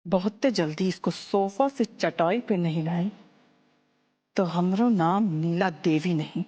बहुत जल्दी इसको सोफा से चटाई पे नहीं लाए तो हमरो नाम नीला देवी नहीं।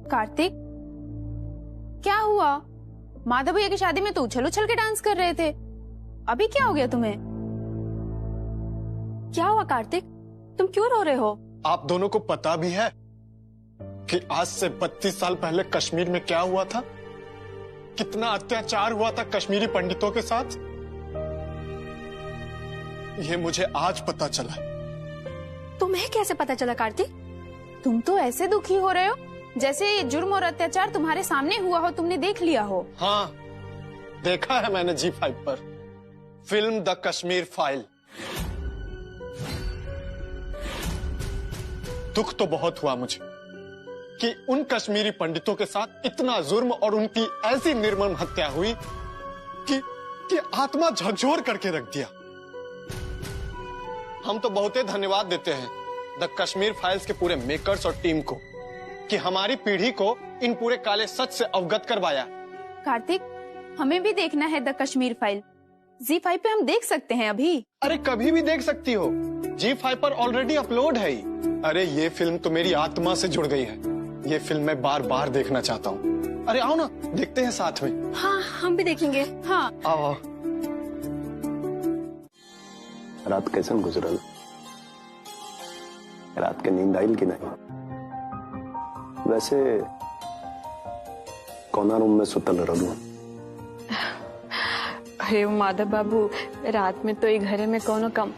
कार्तिक, क्या हुआ? माधव भैया की शादी में तो उछल उछल के डांस कर रहे थे, अभी क्या हो गया तुम्हें? क्या हुआ कार्तिक, तुम क्यों रो रहे हो? आप दोनों को पता भी है कि आज से 32 साल पहले कश्मीर में क्या हुआ था? कितना अत्याचार हुआ था कश्मीरी पंडितों के साथ? ये मुझे आज पता चला। तुम्हें कैसे पता चला कार्तिक? तुम तो ऐसे दुखी हो रहे हो जैसे ये जुर्म और अत्याचार तुम्हारे सामने हुआ हो, तुमने देख लिया हो। हाँ, देखा है मैंने G5 पर फिल्म द कश्मीर फाइल। दुख तो बहुत हुआ मुझे कि उन कश्मीरी पंडितों के साथ इतना जुर्म और उनकी ऐसी निर्मम हत्या हुई कि आत्मा झकझोर करके रख दिया। हम तो बहुत ही धन्यवाद देते हैं द कश्मीर फाइल्स के पूरे मेकर्स और टीम को कि हमारी पीढ़ी को इन पूरे काले सच से अवगत करवाया। कार्तिक, हमें भी देखना है द कश्मीर फाइल। G5 पे हम देख सकते हैं अभी? अरे कभी भी देख सकती हो, G5 पर ऑलरेडी अपलोड है ही। अरे ये फिल्म तो मेरी आत्मा से जुड़ गई है, ये फिल्म मैं बार बार देखना चाहता हूँ। अरे आओ ना, देखते हैं साथ में। हाँ, हम भी देखेंगे। हाँ आओ। रात कैसन गुजरल? रात के नींद आइल कि नहीं? वैसे कौना रूम में सुतल रहलू? अरे माधव बाबू, रात में तो ये घरे में कोनो कम।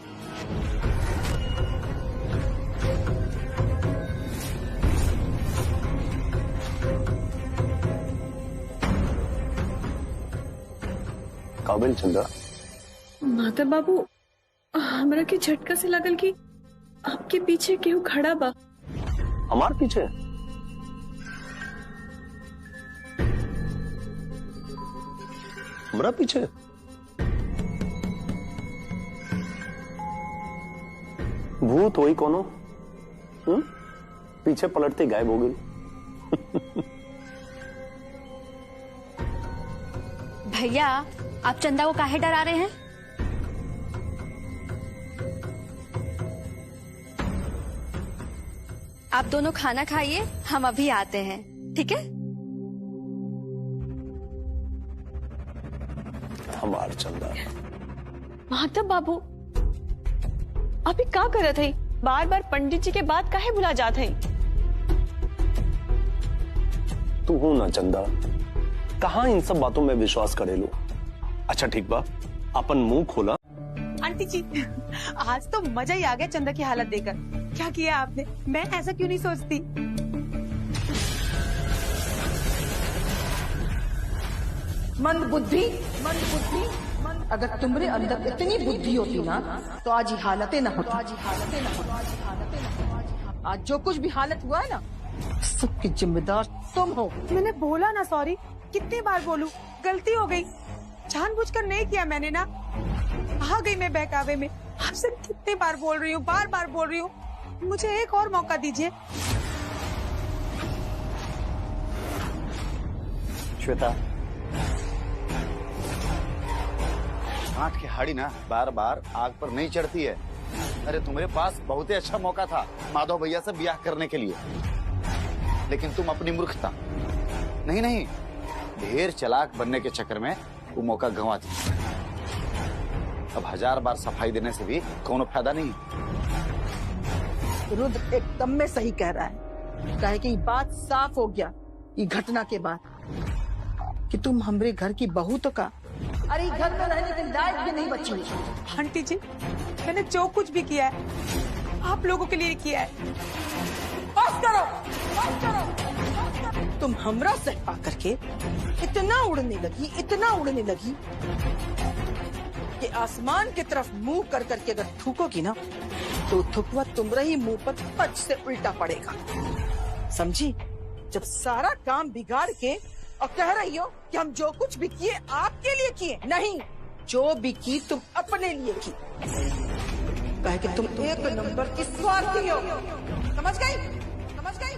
काबिल चंदा? माधव बाबू, हमरा के झटका से लगल कि आपके पीछे केहू खड़ा बा। हमार पीछे? हमरा पीछे? भूत होई कोनो? पीछे पलटते गायब हो गई। भैया, आप चंदा को काहे डरा रहे हैं? आप दोनों खाना खाइए, हम अभी आते हैं, ठीक है? हमार चंदा। माधव बाबू, अभी का करत है? बार बार पंडित जी के बात काहे भुला जात है? तू हो ना चंदा, कहाँ इन सब बातों में विश्वास करेलू? अच्छा ठीक बा, अपन मुंह खोला। आंटी जी, आज तो मजा ही आ गया चंदा की हालत देखकर। क्या किया आपने? मैं ऐसा क्यों नहीं सोचती। मंद बुद्धि, अगर तुम्हारे अंदर इतनी बुद्धि होती ना तो आज ही हालतें ना होती। आज जो कुछ भी हालत हुआ है ना, सबकी जिम्मेदार तुम हो। मैंने बोला ना सॉरी, कितनी बार बोलूं, गलती हो गई, जानबूझकर नहीं किया मैंने ना। आ गई मैं बहकावे में, आपसे कितनी बार बोल रही हूँ, बार बार बोल रही हूँ, मुझे एक और मौका दीजिए। श्वेता, आंट की हाड़ी ना बार बार आग पर नहीं चढ़ती है। अरे तुम्हारे पास बहुत ही अच्छा मौका था माधव भैया से ब्याह करने के लिए, लेकिन तुम अपनी मूर्खता नहीं ढेर चालाक बनने के चक्कर में वो मौका गंवा दी। अब 1000 बार सफाई देने से भी कोनो फायदा नहीं। रुद्र एकदम में सही कह रहा है, काहे कि बात साफ हो गया ये घटना के बाद कि तुम हमरे घर की बहू तो का, अरे घर में रहने के लायक भी नहीं बची। आंटी जी, मैंने जो कुछ भी किया है आप लोगों के लिए किया है। बस करो, बस करो। तुम हमरा से पा करके इतना उड़ने लगी कि आसमान की तरफ मुंह कर करके अगर थूकोगी ना तो थुकवा तुम्हारे ही मुंह पर पच से उल्टा पड़ेगा, समझी? जब सारा काम बिगाड़ के और कह रही हो कि हम जो कुछ भी किए आपके लिए किए, नहीं, जो भी की तुम अपने लिए की। कहे कि तुम एक नंबर की स्वार्थी हो, समझ गई? समझ गई?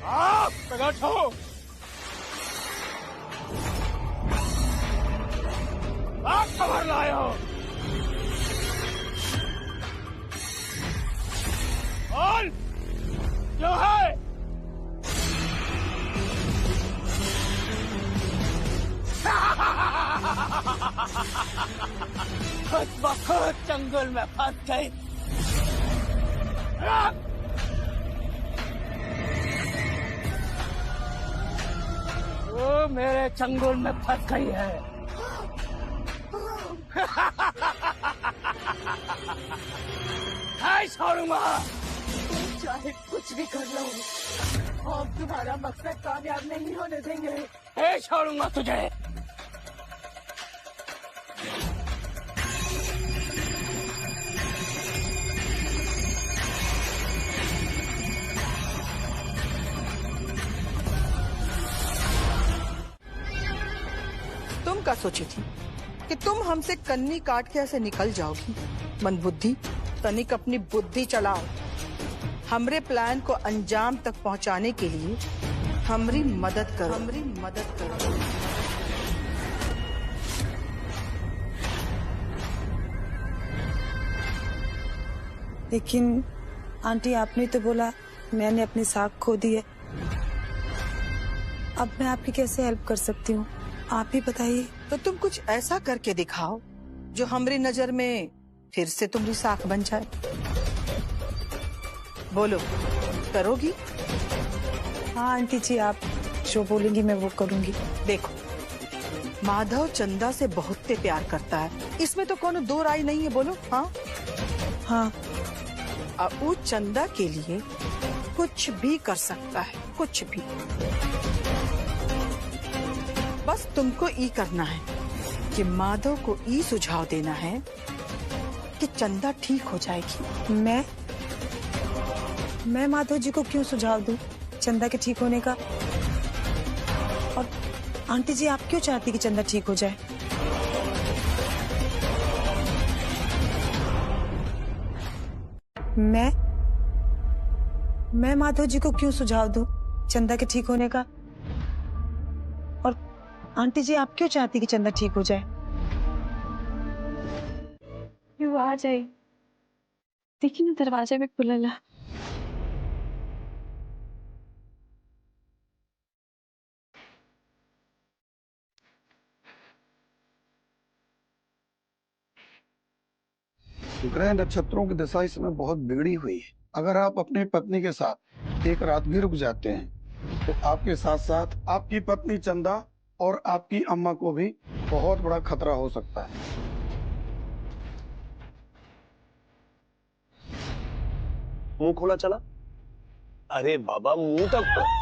आप प्रकट हो। आप खबर लाए हो और जो है खुद बखुद जंगल में फंस गई। वो मेरे चंगुल में फंस गई है। नहीं छोड़ूंगा। तुम चाहे कुछ भी कर लो, हम तुम्हारा मकसद कामयाब नहीं होने देंगे। नहीं छोड़ूंगा तुझे। तुम क्या सोची थी कि तुम हमसे कन्नी काट के ऐसे निकल जाओगी? मंदबुद्धि, तनिक अपनी बुद्धि चलाओ। हमरे प्लान को अंजाम तक पहुंचाने के लिए हमरी मदद करो। लेकिन आंटी, आपने तो बोला मैंने अपनी साख खो दी है। अब मैं आपकी कैसे हेल्प कर सकती हूँ, आप ही बताइए। तो तुम कुछ ऐसा करके दिखाओ जो हमारी नजर में फिर से तुम्हारी साख बन जाए। बोलो, करोगी? हाँ आंटी जी, आप जो बोलेंगी मैं वो करूंगी। देखो, माधव चंदा से बहुत प्यार करता है, इसमें तो कोनो दो राय नहीं है। बोलो हाँ। हाँ, अब वो चंदा के लिए कुछ भी कर सकता है, कुछ भी। बस तुमको ई करना है कि माधव को ई सुझाव देना है कि चंदा ठीक हो जाएगी। मैं माधव जी को क्यों सुझाव दूं चंदा के ठीक होने का? और आंटी जी, आप क्यों चाहती कि चंदा ठीक हो जाए? मैं माधव जी को क्यों सुझाव दूं चंदा के ठीक होने का? और आंटी जी, आप क्यों चाहती कि चंदा ठीक हो जाए? यू आ जाए, देखिए ना दरवाजे में खुला। ग्रह नक्षत्रों की दिशा इस समय बहुत बिगड़ी हुई है। अगर आप अपनी पत्नी के साथ एक रात भी रुक जाते हैं तो आपके साथ साथ आपकी पत्नी चंदा और आपकी अम्मा को भी बहुत बड़ा खतरा हो सकता है। मुंह खोला चला। अरे बाबा, मुंह तक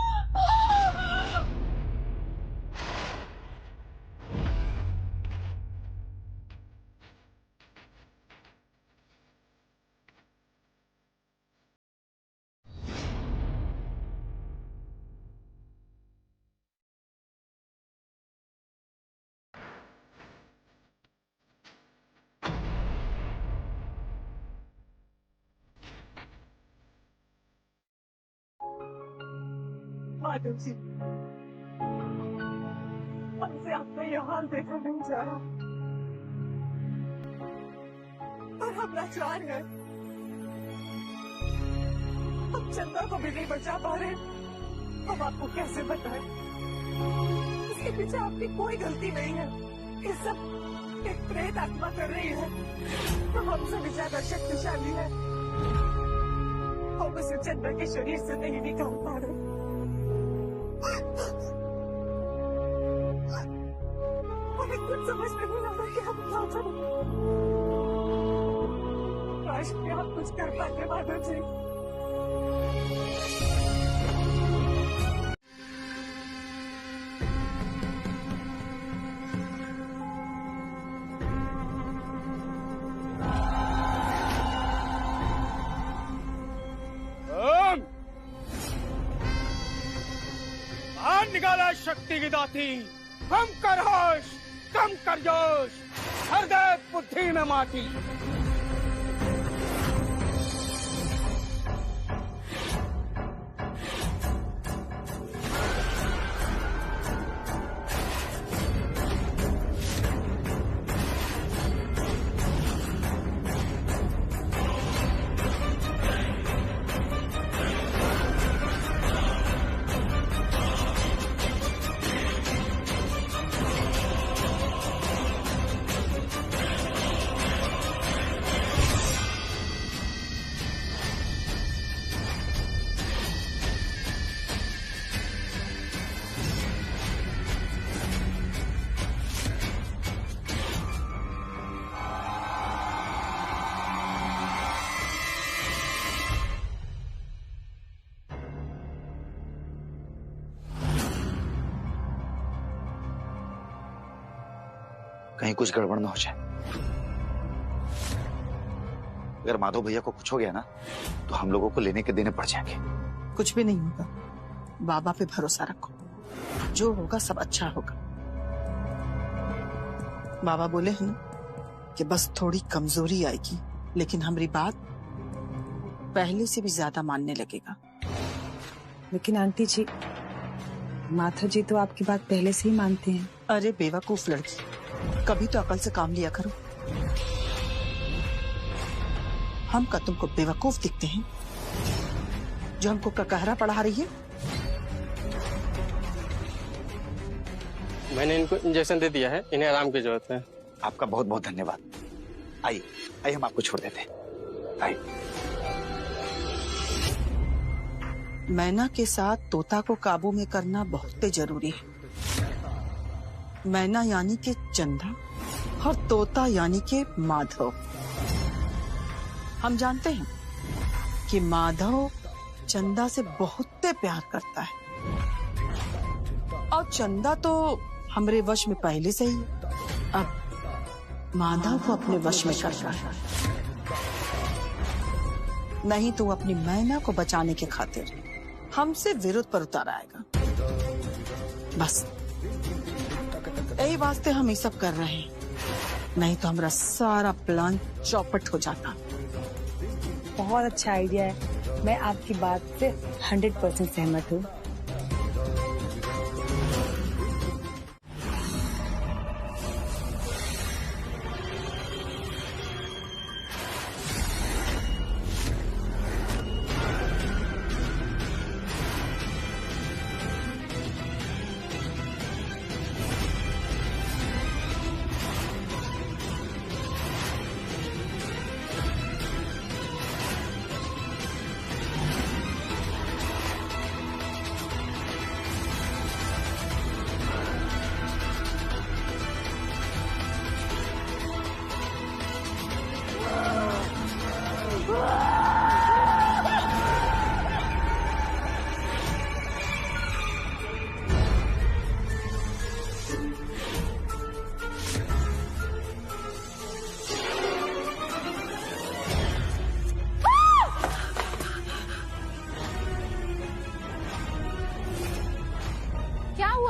माधव जी, हमसे आपका ये हाल देखा नहीं जा रहा और हम लाचार हैं। हम चंदा को भी नहीं बचा पा रहे। हम आपको कैसे बताएं? इसके पीछे आपकी कोई गलती नहीं है। ये सब एक प्रेत आत्मा कर रही है। तो हमसे भी ज्यादा शक्तिशाली है। हम उसे चंदा के शरीर से नहीं निकाल पा रहे। हमें कुछ समझ में नहीं आ रहा कि हम क्या करें। काश कि आप कुछ कर पाते माधव जी। निकाला शक्ति की दाती, कम कर होश, कम कर जोश, हृदय बुद्धि में माटी। कहीं कुछ गड़बड़ ना हो जाए। अगर माधव भैया को कुछ हो गया ना तो हम लोगों को लेने के देने पड़ जाएंगे। कुछ भी नहीं होगा, बाबा पे भरोसा रखो। जो होगा सब अच्छा होगा। बाबा बोले हैं ना कि बस थोड़ी कमजोरी आएगी, लेकिन हमारी बात पहले से भी ज्यादा मानने लगेगा। लेकिन आंटी जी, माधव जी तो आपकी बात पहले से ही मानते हैं। अरे बेवकूफ लड़की, कभी तो अकल से काम लिया करो। हम का तुमको बेवकूफ दिखते हैं जो हमको ककहरा पढ़ा रही है? मैंने इनको इंजेक्शन दे दिया है, इन्हें आराम की जरूरत है। आपका बहुत बहुत धन्यवाद। आइए आइए, हम आपको छोड़ देते हैं। आइए। मैना के साथ तोता को काबू में करना बहुत जरूरी है। मैना यानी के चंदा और तोता यानी के माधव। हम जानते हैं कि माधव चंदा से बहुत प्यार करता है और चंदा तो हमरे वश में पहले से ही। अब माधव को अपने वश में करना है, नहीं तो अपनी मैना को बचाने के खातिर हमसे विरोध पर उतर आएगा। बस यही वास्ते हम ये सब कर रहे हैं, नहीं तो हमारा सारा प्लान चौपट हो जाता। बहुत अच्छा आइडिया है। मैं आपकी बात से 100% सहमत हूँ।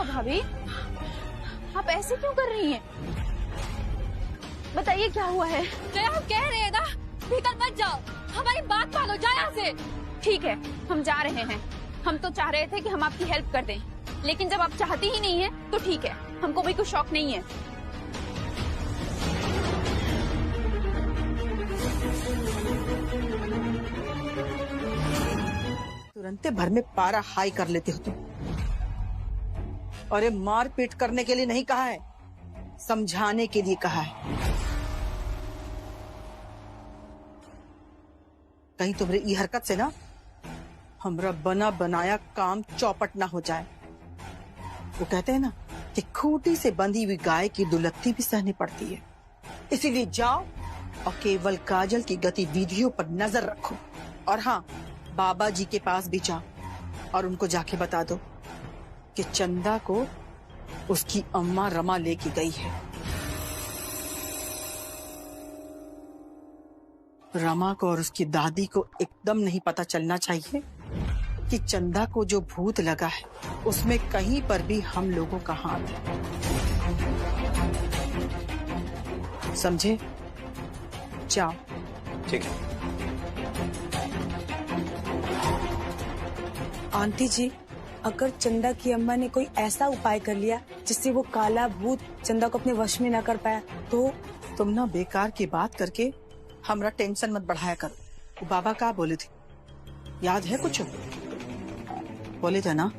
भाभी, आप ऐसे क्यों कर रही हैं? बताइए क्या हुआ है? जया, हम कह रहे हैं ना, भीतर मत जाओ, हमारी बात मानो, जाओ यहाँ से। ठीक है, हम जा रहे हैं। हम तो चाह रहे थे कि हम आपकी हेल्प कर दें, लेकिन जब आप चाहती ही नहीं है तो ठीक है, हमको भी कुछ शौक नहीं है। तुरंत भर में पारा हाई कर लेते हो तुम। और ये मार पीट करने के लिए नहीं कहा है, समझाने के लिए कहा है। कहीं तुम्हारी ये हरकत से ना हमरा बना बनाया काम चौपट ना हो जाए। वो कहते हैं ना कि खूंटी से बंधी हुई गाय की दुलत्ती भी सहनी पड़ती है। इसीलिए जाओ और केवल काजल की गतिविधियों पर नजर रखो। और हाँ, बाबा जी के पास भी जाओ और उनको जाके बता दो कि चंदा को उसकी अम्मा रमा लेके गई है। रमा को और उसकी दादी को एकदम नहीं पता चलना चाहिए कि चंदा को जो भूत लगा है उसमें कहीं पर भी हम लोगों का हाथ है। समझे? जाओ। ठीक है। आंटी जी, अगर चंदा की अम्मा ने कोई ऐसा उपाय कर लिया जिससे वो काला भूत चंदा को अपने वश में ना कर पाया तो? तुम ना बेकार की बात करके हमरा टेंशन मत बढ़ाया करो। वो बाबा क्या बोले थे, याद है कुछ? बोले थे ना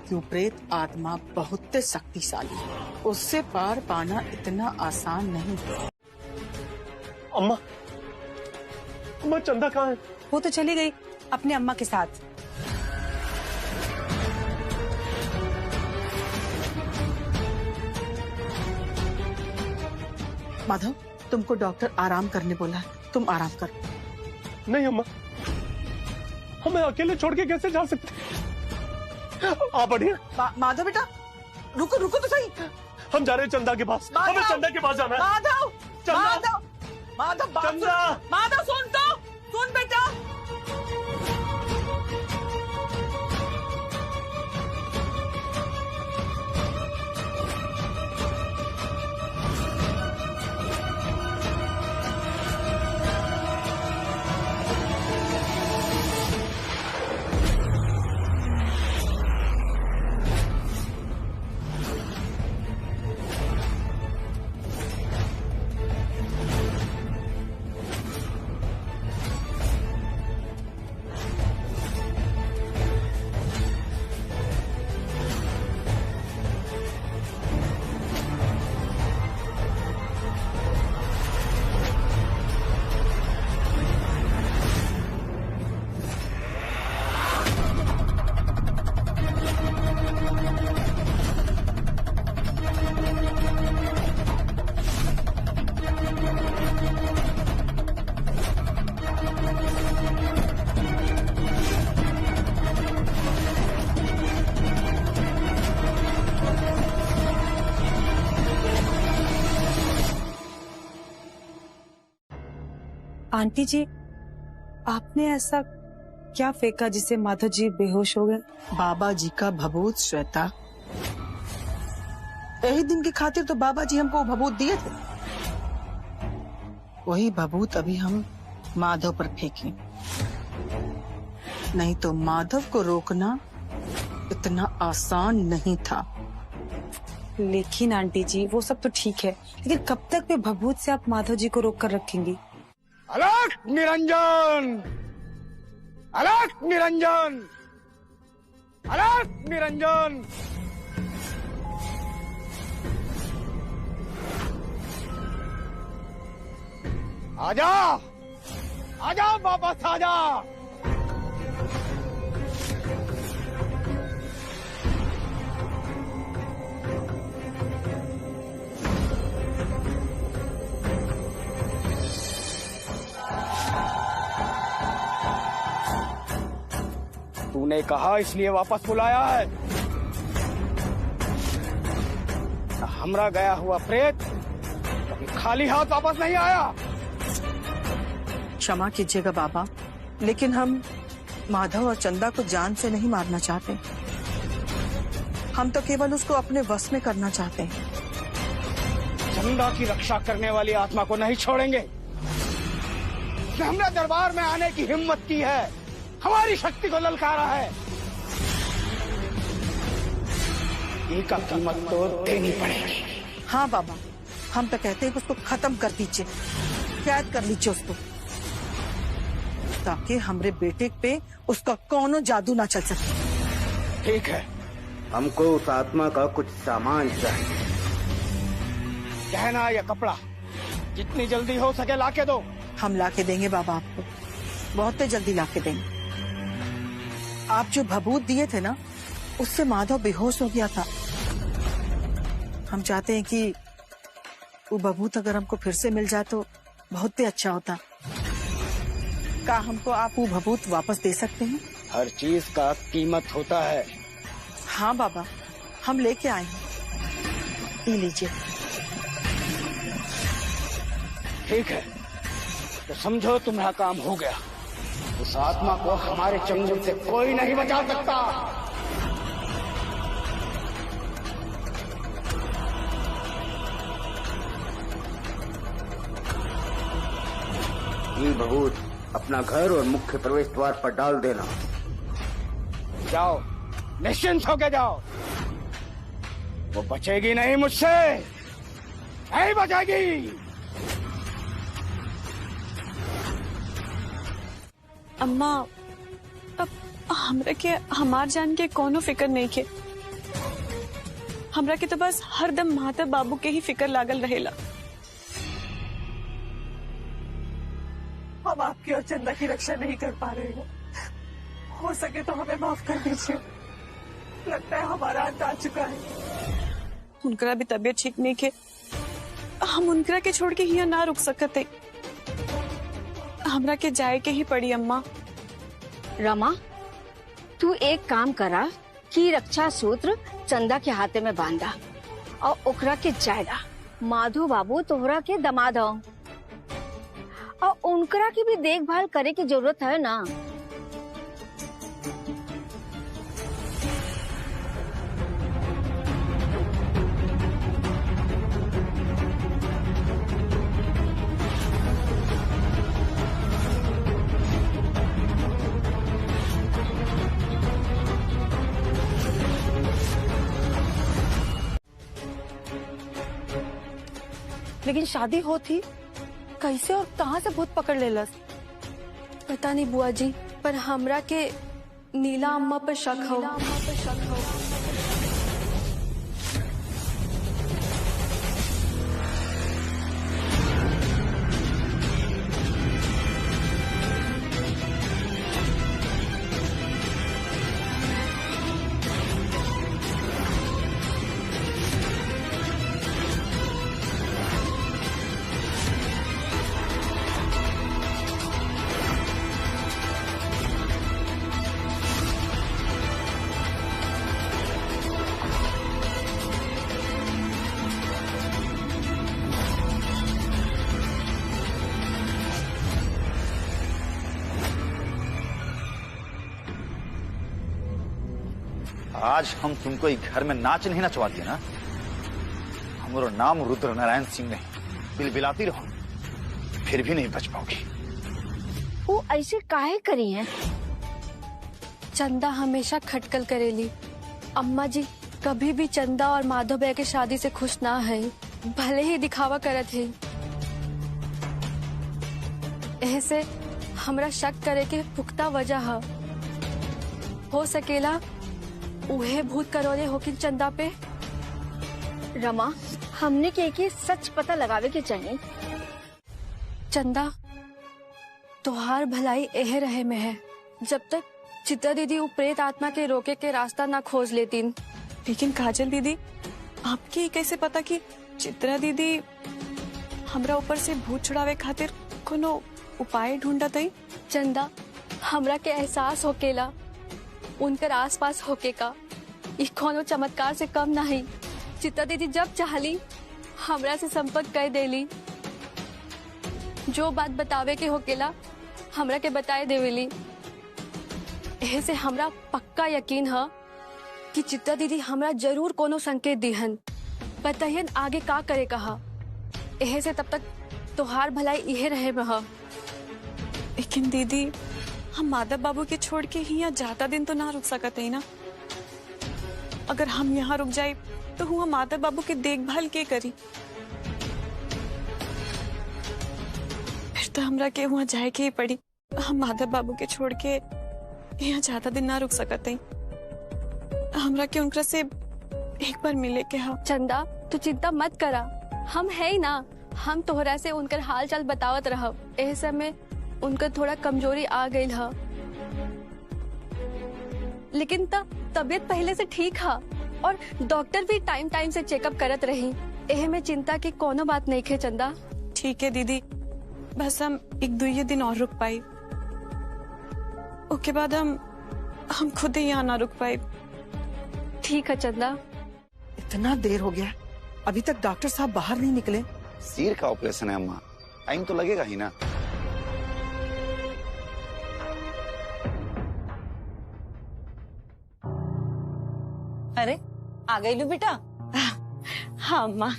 कि प्रेत आत्मा बहुत शक्तिशाली है, उससे पार पाना इतना आसान नहीं है। अम्मा, अम्मा चंदा कहाँ है? वो तो चली गई अपने अम्मा के साथ। माधव, तुमको डॉक्टर आराम करने बोला है, तुम आराम करो। नहीं अम्मा, हमें अकेले छोड़ के कैसे जा सकते? आप बढ़िया। माधव बेटा, रुको रुको तो सही। हम जा रहे हैं चंदा के पास। हमें चंदा के पास जाना है। माधव, चंदा, माधव, चंदा, माधव सुन तो, सुन बेटा। आंटी जी, आपने ऐसा क्या फेंका जिससे माधव जी बेहोश हो गए? बाबा जी का भभूत श्वेता। यही दिन की खातिर तो बाबा जी हमको भभूत दिए थे। वही भभूत अभी हम माधव पर फेंके, नहीं तो माधव को रोकना इतना आसान नहीं था। लेकिन आंटी जी, वो सब तो ठीक है, लेकिन कब तक वे भभूत से आप माधव जी को रोक कर रखेंगी? अलग निरंजन, अलग निरंजन, अलग निरंजन। आजा, आजा वापस आजा। तूने कहा इसलिए वापस बुलाया है। हमरा गया हुआ प्रेत कभी खाली हाथ वापस नहीं आया। क्षमा कीजिएगा बाबा, लेकिन हम माधव और चंदा को जान से नहीं मारना चाहते। हम तो केवल उसको अपने वश में करना चाहते हैं। चंदा की रक्षा करने वाली आत्मा को नहीं छोड़ेंगे। उसने हमने दरबार में आने की हिम्मत की है, हमारी शक्ति को ललकारा है। शादी का कीमत तो देनी पड़ेगी। हाँ बाबा, हम तो कहते हैं कि उसको खत्म कर दीजिए, कैद कर लीजिए उसको, ताकि हमरे बेटे पे उसका कौनो जादू ना चल सके। ठीक है, हमको उस आत्मा का कुछ सामान चाहिए। गहना या कपड़ा, जितनी जल्दी हो सके लाके दो। हम लाके देंगे बाबा आपको, बहुत जल्दी लाके देंगे। आप जो भभूत दिए थे ना, उससे माधव बेहोश हो गया था। हम चाहते हैं कि वो भभूत अगर हमको फिर से मिल जाए तो बहुत ही अच्छा होता। क्या हमको आप वो भभूत वापस दे सकते हैं? हर चीज का कीमत होता है। हाँ बाबा, हम लेके आए हैं, ये लीजिए। ठीक है, तो समझो तुम्हारा काम हो गया। उस आत्मा को हमारे चंगुल से कोई नहीं बचा सकता। ये भभूत अपना घर और मुख्य प्रवेश द्वार पर डाल देना। जाओ, निश्चिंत होके जाओ। वो बचेगी नहीं मुझसे, नहीं बचेगी। अम्मा, अब हमरा के हमार जान के कोनो फिक्र नहीं के। हमरा के तो बस हरदम माधव बाबू के ही फिक्र लागल रहेला। हम आपकी और चंदा की रक्षा नहीं कर पा रहे हैं, हो सके तो हमें माफ कर दीजिए। लगता है हमारा अंत आ चुका है। उनकरा भी तबीयत ठीक नहीं के, हम उनकरा के छोड़ के यहाँ ना रुक सकते। हमरा के जाए के ही पड़ी। अम्मा, रमा, तू एक काम करा कि रक्षा सूत्र चंदा के हाथे में बांधा और ओकरा के जायदा। माधव बाबू तोहरा के दमाद हो और उनकरा की भी देखभाल करे की जरूरत है ना। लेकिन शादी होती कैसे और कहाँ से भूत पकड़ लेलस? पता नहीं बुआ जी, पर हमरा के नीला अम्मा पर शक हो। आज हम तुमको एक घर में नाच नहीं नचवा दिया ना। हमारा नाम रुद्र नारायण सिंह नहीं, बिलबिलाती रहो, फिर भी नहीं बच पाओगी। वो ऐसे काहे करी है? चंदा हमेशा खटकल करेली। अम्मा जी कभी भी चंदा और माधव भैया के शादी से खुश ना है, भले ही दिखावा करत है। ऐसे हमरा शक करे के पुख्ता वजह है। हो सकेला उहे भूत करोले होकिन चंदा पे। रमा, हमने के सच पता लगावे के चाहिए। चंदा, तोहार भलाई एह रहे में है, जब तक चित्रा दीदी वो प्रेत आत्मा के रोके के रास्ता ना खोज लेती। लेकिन काजल दीदी, आपके कैसे पता कि चित्रा दीदी हमरा ऊपर से भूत छुड़ावे खातिर कोनो उपाय ढूंढत है? चंदा, हमरा के एहसास होकेला उनकर आसपास होके का ये कोनो चमत्कार से कम नहीं। चित्रा दीदी जब चाहली हमरा से संपर्क कर देली, जो बात बतावे के होकेला हमरा के बताए देवेली। ऐसे हमरा पक्का यकीन है कि चित्रा दीदी हमरा जरूर कोनो संकेत दीहन, बताइए आगे का करे कहा। ऐसे तब तक तोहार भलाई इहे रहे में है। लेकिन दीदी, हम माधव बाबू के छोड़ के ही यहाँ ज्यादा दिन तो ना रुक सकते है ना। अगर हम यहाँ रुक जाए तो हुआ माता बाबू की देखभाल के करी। फिर तो हमरा के वहाँ जाए के ही पड़ी। हम माता बाबू के छोड़ के यहाँ ज्यादा दिन ना रुक सकते हैं। हमरा के उनका से एक बार मिले के हाँ। चंदा तू चिंता मत करा, हम है ही ना। हम तोहरा से उनकर हाल चाल बतावत रहब। एह समय उनका थोड़ा कमजोरी आ गई है, लेकिन तबीयत पहले से ठीक है और डॉक्टर भी टाइम टाइम से चेकअप करत रही। एह में चिंता की कोनो बात नहीं है चंदा। ठीक है दीदी, बस हम 1-2 दिन और रुक पाए, उसके बाद हम खुद ही यहाँ ना रुक पाए। ठीक है चंदा। इतना देर हो गया, अभी तक डॉक्टर साहब बाहर नहीं निकले। सिर का ऑपरेशन है अम्मा, टाइम तो लगेगा ही ना। अरे आ गई लू बेटा। हाँ अम्मा।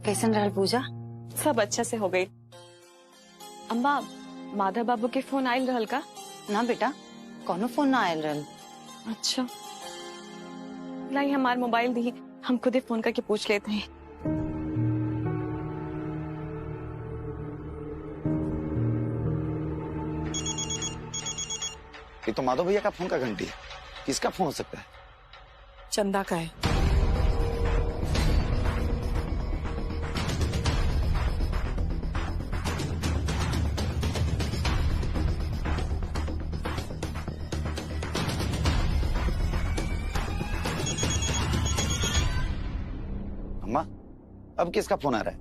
कैसन रहल पूजा? सब अच्छा से हो गई। अम्मा माधव बाबू के फोन आयल रहल का? ना बेटा, कोनो फोन ना आयल रहल। अच्छा लाई हमार मोबाइल दी, हम खुद ही फोन करके पूछ लेते हैं। ये तो माधव भैया का फोन का घंटी है, किसका फोन हो सकता है? चंदा का है। अम्मा अब किसका फोन आ रहा है?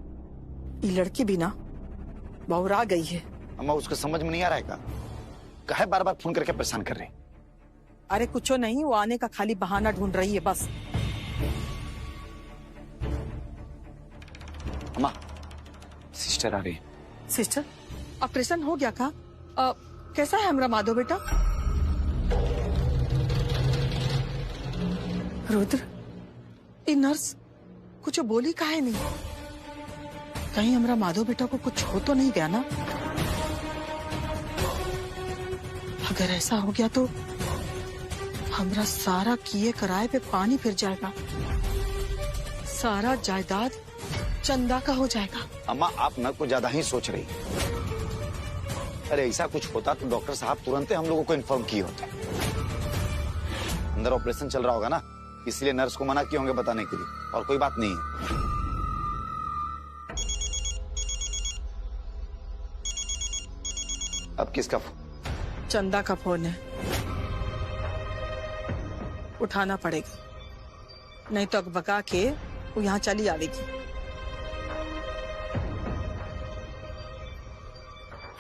ये लड़की भी ना बहुरा गई है। अम्मा उसको समझ में नहीं आ रहा है का? काहे बार बार फोन करके परेशान कर रहे? अरे कुछ नहीं, वो आने का खाली बहाना ढूंढ रही है बस। अम्मा सिस्टर आ रही है। सिस्टर ऑपरेशन हो गया का? कैसा है हमारा माधव बेटा? रुद्र ये नर्स कुछ बोली काहे नहीं? कहीं हमारा माधव बेटा को कुछ हो तो नहीं गया ना? अगर ऐसा हो गया तो हमरा सारा किए कराए पे पानी फिर जाएगा, सारा जायदाद चंदा का हो जाएगा। अम्मा आप न कुछ ज्यादा ही सोच रही। अरे ऐसा कुछ होता तो डॉक्टर साहब तुरंत हम लोगों को इन्फॉर्म किए होते। अंदर ऑपरेशन चल रहा होगा ना, इसलिए नर्स को मना किए होंगे बताने के लिए, और कोई बात नहीं है। अब किसका फोन? चंदा का फोन है, उठाना पड़ेगा, नहीं तो अकबका के वो यहाँ चली आवेगी।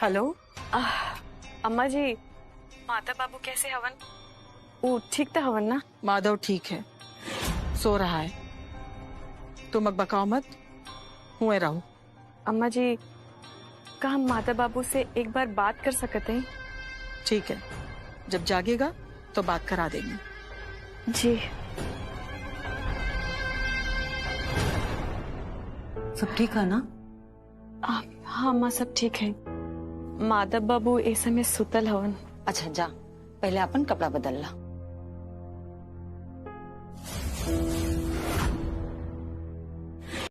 हेलो अम्मा जी, माता बाबू कैसे हवन? वो ठीक तो हवन ना? माधव ठीक है, सो रहा है। तुम अकबकाओ मत, हुए रहो। अम्मा जी का हम माता बाबू से एक बार बात कर सकते हैं? ठीक है, जब जागेगा तो बात करा देंगे। जी सब ठीक है ना? हाँ अम्मा सब ठीक है। माधव बाबू ऐसे में सुतल हवन। अच्छा जा, पहले अपन कपड़ा बदल ला।